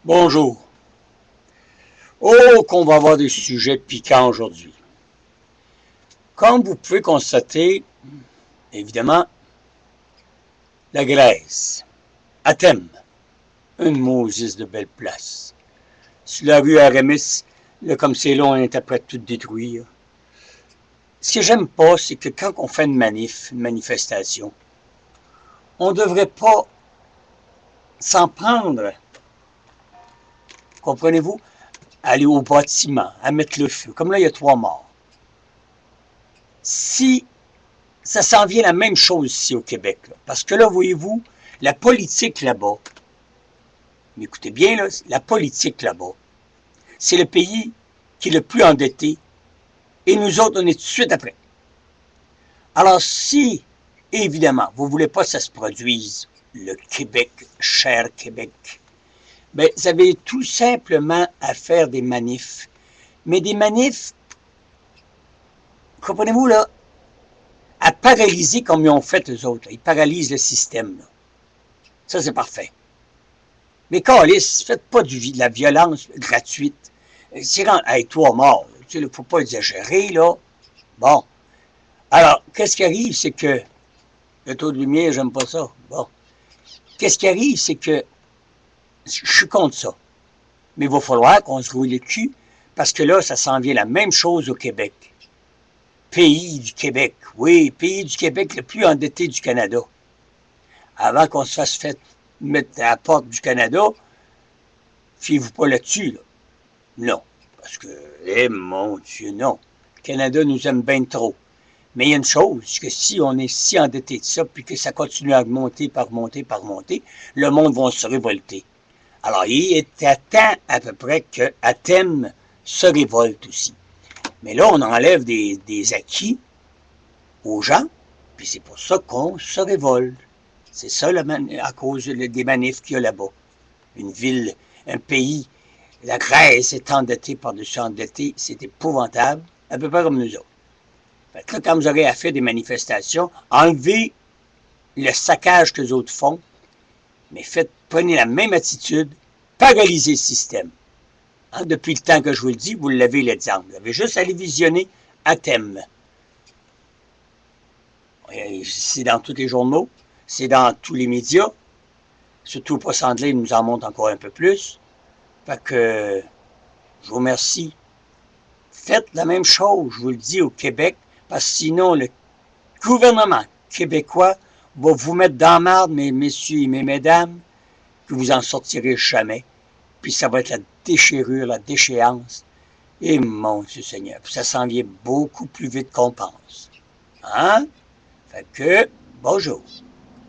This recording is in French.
Bonjour. Oh, qu'on va avoir des sujets piquants aujourd'hui. Comme vous pouvez constater, évidemment, la Grèce, Athènes, une Moses de belle place. Sur la rue Aramis, là, comme c'est long, on est après tout détruire. Ce que j'aime pas, c'est que quand on fait une manifestation, on ne devrait pas s'en prendre, comprenez-vous, à aller au bâtiment, à mettre le feu. Comme là, il y a 3 morts. Si ça s'en vient la même chose ici au Québec. Là. Parce que là, voyez-vous, la politique là-bas, écoutez bien, là, la politique là-bas, c'est le pays qui est le plus endetté et nous autres, on est tout de suite après. Alors, si, évidemment, vous ne voulez pas que ça se produise, le Québec, cher Québec, bien, vous avez tout simplement à faire des manifs. Mais des manifs, comprenez-vous, là, à paralyser comme ils ont fait eux autres. Ils paralysent le système. Là. Ça, c'est parfait. Mais câlisse, faites pas de la violence gratuite. C'est quand, hey, 3 morts. Il ne faut pas exagérer, là. Bon. Alors, qu'est-ce qui arrive, c'est que le taux de lumière, j'aime pas ça. Bon. Qu'est-ce qui arrive, c'est que je suis contre ça. Mais il va falloir qu'on se roule le cul, parce que là, ça s'en vient la même chose au Québec. Pays du Québec. Oui, pays du Québec le plus endetté du Canada. Avant qu'on se fasse mettre à la porte du Canada, fiez-vous pas là-dessus, là. Non. Parce que, mon Dieu, non. Le Canada nous aime bien trop. Mais il y a une chose, que si on est si endetté de ça, puis que ça continue à monter, le monde va se révolter. Alors, il est à temps à peu près que Athènes se révolte aussi. Mais là, on enlève des acquis aux gens, puis c'est pour ça qu'on se révolte. C'est ça à cause des manifs qu'il y a là-bas. Une ville, un pays, la Grèce est endettée par-dessus endettée, c'est épouvantable, à peu près comme nous autres. Fait que là, quand vous aurez à faire des manifestations, enlevez le saccage que les autres font, mais prenez la même attitude, paralysez le système. Hein, depuis le temps que je vous le dis, vous l'avez l'exemple. Vous avez juste à aller visionner Athènes. C'est dans tous les journaux, c'est dans tous les médias, surtout pas Sandlin nous en montre encore un peu plus. Fait que je vous remercie. Faites la même chose, je vous le dis, au Québec, parce que sinon, le gouvernement québécois va vous mettre dans la marde, mes messieurs et mes mesdames, que vous en sortirez jamais. Puis ça va être la déchirure, la déchéance. Et mon Dieu Seigneur, puis ça s'en vient beaucoup plus vite qu'on pense. Hein? Fait que, bonjour.